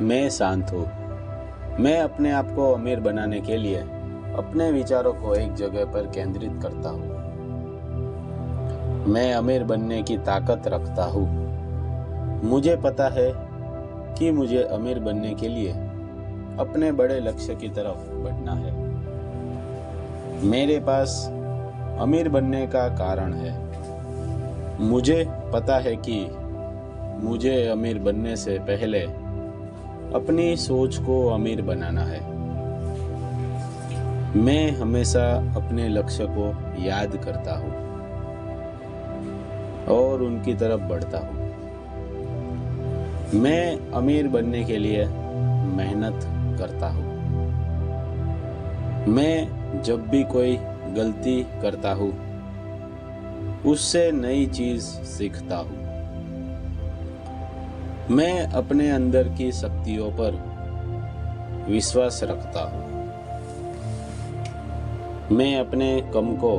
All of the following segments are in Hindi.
मैं शांत हूँ। मैं अपने आप को अमीर बनाने के लिए अपने विचारों को एक जगह पर केंद्रित करता हूँ। मैं अमीर बनने की ताकत रखता हूँ। मुझे पता है कि मुझे अमीर बनने के लिए अपने बड़े लक्ष्य की तरफ बढ़ना है। मेरे पास अमीर बनने का कारण है। मुझे पता है कि मुझे अमीर बनने से पहले अपनी सोच को अमीर बनाना है। मैं हमेशा अपने लक्ष्य को याद करता हूँ और उनकी तरफ बढ़ता हूँ। मैं अमीर बनने के लिए मेहनत करता हूँ। मैं जब भी कोई गलती करता हूँ उससे नई चीज सीखता हूँ। मैं अपने अंदर की शक्तियों पर विश्वास रखता हूँ। मैं अपने काम को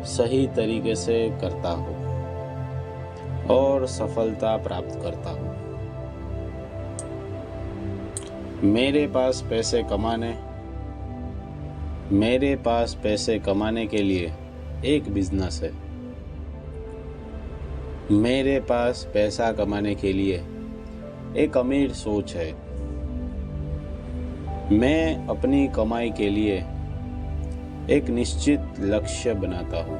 सही तरीके से करता हूँ और सफलता प्राप्त करता हूँ। मेरे पास पैसे कमाने के लिए एक बिजनेस है। मेरे पास पैसा कमाने के लिए एक अमीर सोच है। मैं अपनी कमाई के लिए एक निश्चित लक्ष्य बनाता हूँ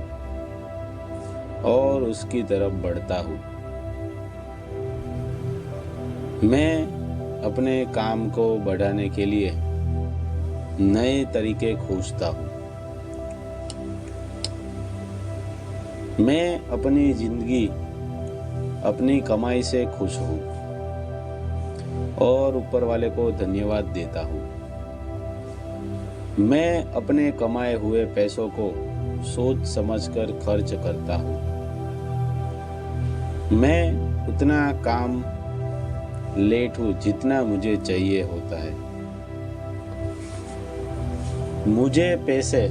और उसकी तरफ बढ़ता हूँ। मैं अपने काम को बढ़ाने के लिए नए तरीके खोजता हूँ। मैं अपनी जिंदगी अपनी कमाई से खुश हूँ और ऊपर वाले को धन्यवाद देता हूँ। मैं अपने कमाए हुए पैसों को सोच समझकर खर्च करता हूँ। मैं उतना काम लेटूं जितना मुझे चाहिए होता है। मुझे पैसे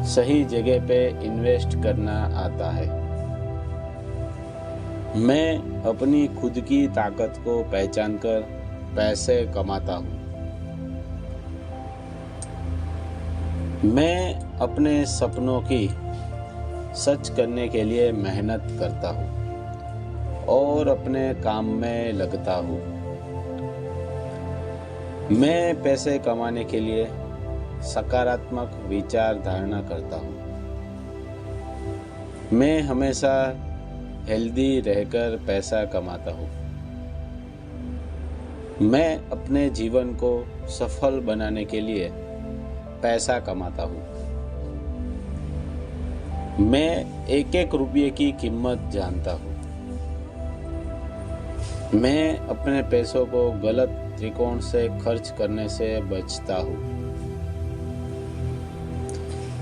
सही जगह पे इन्वेस्ट करना आता है। मैं अपनी खुद की ताकत को पहचानकर पैसे कमाता हूँ। मैं अपने सपनों की सच करने के लिए मेहनत करता हूँ और अपने काम में लगता हूँ। मैं पैसे कमाने के लिए सकारात्मक विचार धारणा करता हूँ। मैं हमेशा हेल्दी रहकर पैसा कमाता हूँ। मैं अपने जीवन को सफल बनाने के लिए पैसा कमाता हूँ। मैं एक एक रुपये की कीमत जानता हूँ। मैं अपने पैसों को गलत त्रिकोण से खर्च करने से बचता हूँ।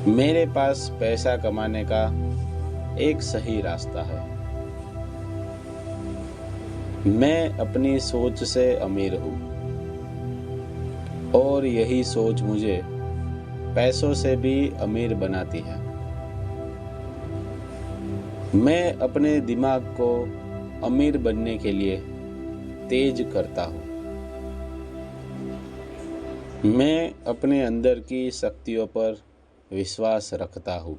मेरे पास पैसा कमाने का एक सही रास्ता है। मैं अपनी सोच से अमीर हूँ और यही सोच मुझे पैसों से भी अमीर बनाती है। मैं अपने दिमाग को अमीर बनने के लिए तेज करता हूँ। मैं अपने अंदर की शक्तियों पर विश्वास रखता हूँ।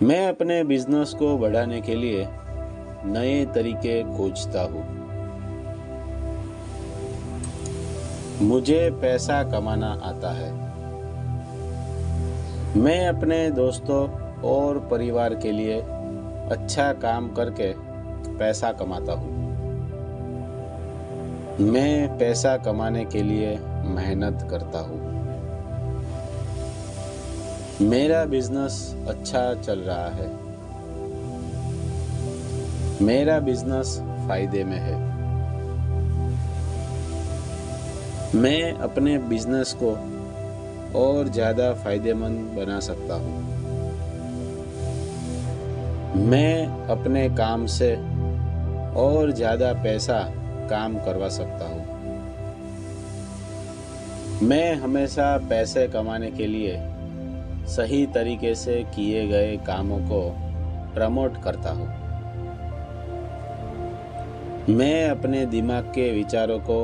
मैं अपने बिजनेस को बढ़ाने के लिए नए तरीके खोजता हूँ। मुझे पैसा कमाना आता है। मैं अपने दोस्तों और परिवार के लिए अच्छा काम करके पैसा कमाता हूँ। मैं पैसा कमाने के लिए मेहनत करता हूँ। मेरा बिजनेस अच्छा चल रहा है। मेरा बिजनेस फायदे में है। मैं अपने बिजनेस को और ज़्यादा फायदेमंद बना सकता हूँ। मैं अपने काम से और ज़्यादा पैसा काम करवा सकता हूँ। मैं हमेशा पैसे कमाने के लिए सही तरीके से किए गए कामों को प्रमोट करता हूँ। मैं अपने दिमाग के विचारों को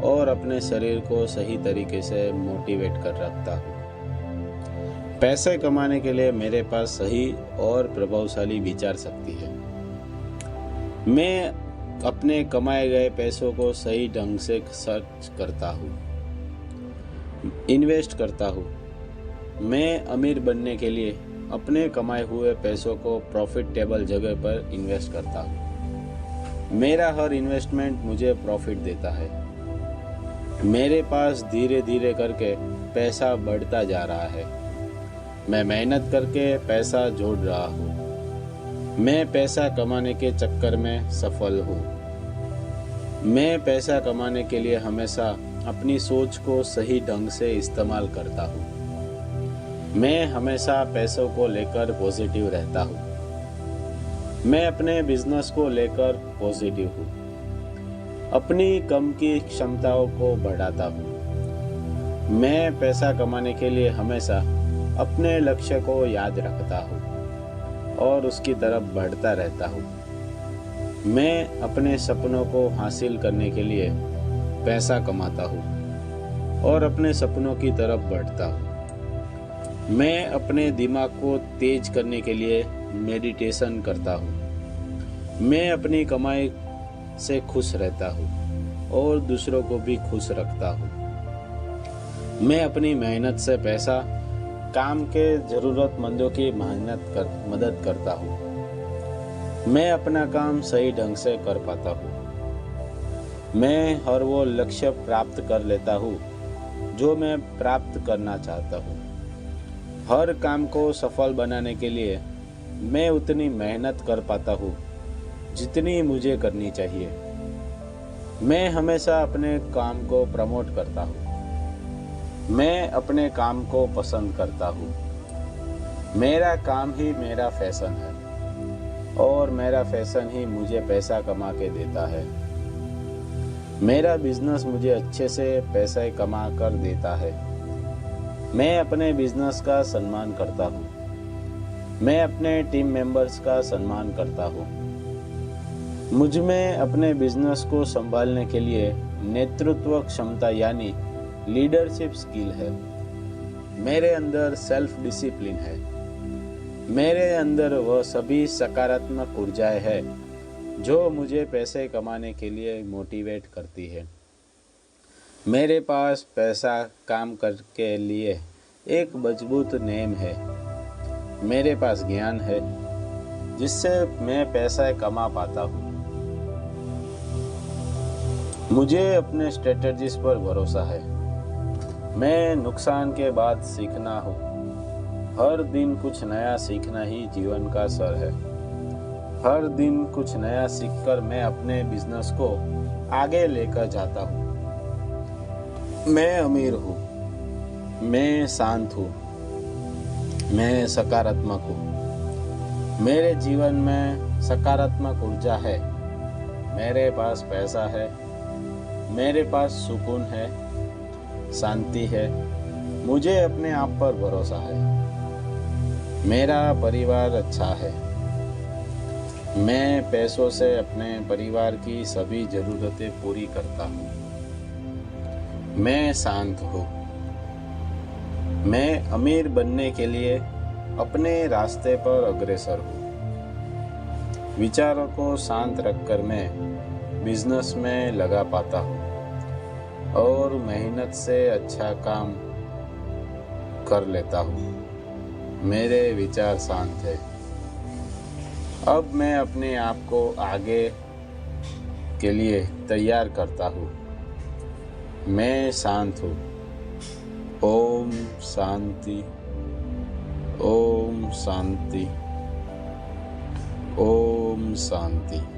और अपने शरीर को सही तरीके से मोटिवेट कर रखता हूँ। पैसे कमाने के लिए मेरे पास सही और प्रभावशाली विचार शक्ति है। मैं अपने कमाए गए पैसों को सही ढंग से खर्च करता हूँ, इन्वेस्ट करता हूँ। मैं अमीर बनने के लिए अपने कमाए हुए पैसों को प्रॉफिटेबल जगह पर इन्वेस्ट करता हूँ। मेरा हर इन्वेस्टमेंट मुझे प्रॉफिट देता है। मेरे पास धीरे धीरे करके पैसा बढ़ता जा रहा है। मैं मेहनत करके पैसा जोड़ रहा हूँ। मैं पैसा कमाने के चक्कर में सफल हूँ। मैं पैसा कमाने के लिए हमेशा अपनी सोच को सही ढंग से इस्तेमाल करता हूँ। मैं हमेशा पैसों को लेकर पॉजिटिव रहता हूँ। मैं अपने बिजनेस को लेकर पॉजिटिव हूँ। अपनी कम की क्षमताओं को बढ़ाता हूँ। मैं पैसा कमाने के लिए हमेशा अपने लक्ष्य को याद रखता हूँ और उसकी तरफ बढ़ता रहता हूँ। मैं अपने सपनों को हासिल करने के लिए पैसा कमाता हूँ और अपने सपनों की तरफ बढ़ता हूँ। मैं अपने दिमाग को तेज करने के लिए मेडिटेशन करता हूँ। मैं अपनी कमाई से खुश रहता हूँ और दूसरों को भी खुश रखता हूँ। मैं अपनी मेहनत से पैसा काम के जरूरतमंदों की मदद करता हूँ। मैं अपना काम सही ढंग से कर पाता हूँ। मैं हर वो लक्ष्य प्राप्त कर लेता हूँ जो मैं प्राप्त करना चाहता हूँ। हर काम को सफल बनाने के लिए मैं उतनी मेहनत कर पाता हूँ जितनी मुझे करनी चाहिए। मैं हमेशा अपने काम को प्रमोट करता हूँ। मैं अपने काम को पसंद करता हूँ। मेरा काम ही मेरा फैशन है और मेरा फैशन ही मुझे पैसा कमा के देता है। मेरा बिजनेस मुझे अच्छे से पैसा कमा कर देता है। मैं अपने बिजनेस का सम्मान करता हूँ। मैं अपने टीम मेंबर्स का सम्मान करता हूँ। मुझ में अपने बिजनेस को संभालने के लिए नेतृत्व क्षमता यानी लीडरशिप स्किल है। मेरे अंदर सेल्फ डिसिप्लिन है। मेरे अंदर वह सभी सकारात्मक ऊर्जाएं हैं जो मुझे पैसे कमाने के लिए मोटिवेट करती है। मेरे पास पैसा काम करके लिए एक मजबूत नेम है। मेरे पास ज्ञान है जिससे मैं पैसा कमा पाता हूँ। मुझे अपने स्ट्रेटजीज पर भरोसा है। मैं नुकसान के बाद सीखना हूँ। हर दिन कुछ नया सीखना ही जीवन का सर है। हर दिन कुछ नया सीखकर मैं अपने बिजनेस को आगे लेकर जाता हूँ। मैं अमीर हूँ। मैं शांत हूँ। मैं सकारात्मक हूँ। मेरे जीवन में सकारात्मक ऊर्जा है। मेरे पास पैसा है। मेरे पास सुकून है, शांति है। मुझे अपने आप पर भरोसा है। मेरा परिवार अच्छा है। मैं पैसों से अपने परिवार की सभी ज़रूरतें पूरी करता हूँ। मैं शांत हूँ। मैं अमीर बनने के लिए अपने रास्ते पर अग्रसर हूँ। विचारों को शांत रखकर मैं बिजनेस में लगा पाता हूँ और मेहनत से अच्छा काम कर लेता हूँ। मेरे विचार शांत है। अब मैं अपने आप को आगे के लिए तैयार करता हूँ। मैं शांत हूँ। ओम शांति। ओम शांति। ओम शांति।